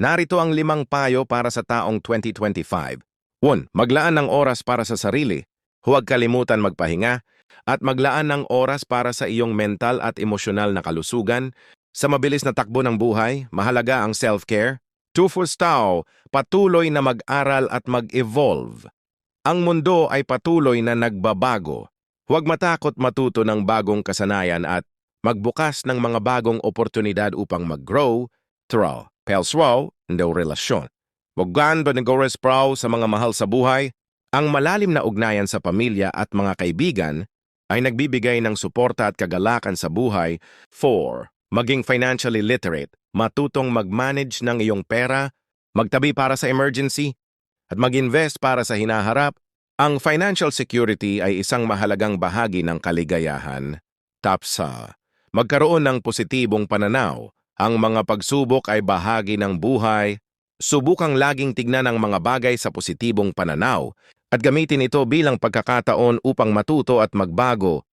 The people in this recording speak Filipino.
Narito ang 5 payo para sa taong 2025. 1. Maglaan ng oras para sa sarili. Huwag kalimutan magpahinga at maglaan ng oras para sa iyong mental at emosyonal na kalusugan. Sa mabilis na takbo ng buhay, mahalaga ang self-care. 2. Tao, patuloy na mag-aral at mag-evolve. Ang mundo ay patuloy na nagbabago. Huwag matakot matuto ng bagong kasanayan at magbukas ng mga bagong oportunidad upang mag-grow. Throw, pelswaw, no relasyon. Waggan ba nag-respraw sa mga mahal sa buhay? Ang malalim na ugnayan sa pamilya at mga kaibigan ay nagbibigay ng suporta at kagalakan sa buhay. 4. Maging financially literate, matutong mag-manage ng iyong pera, magtabi para sa emergency, at mag-invest para sa hinaharap. Ang financial security ay isang mahalagang bahagi ng kaligayahan. Tapsa, magkaroon ng positibong pananaw. Ang mga pagsubok ay bahagi ng buhay. Subukang laging tignan ang mga bagay sa positibong pananaw at gamitin ito bilang pagkakataon upang matuto at magbago.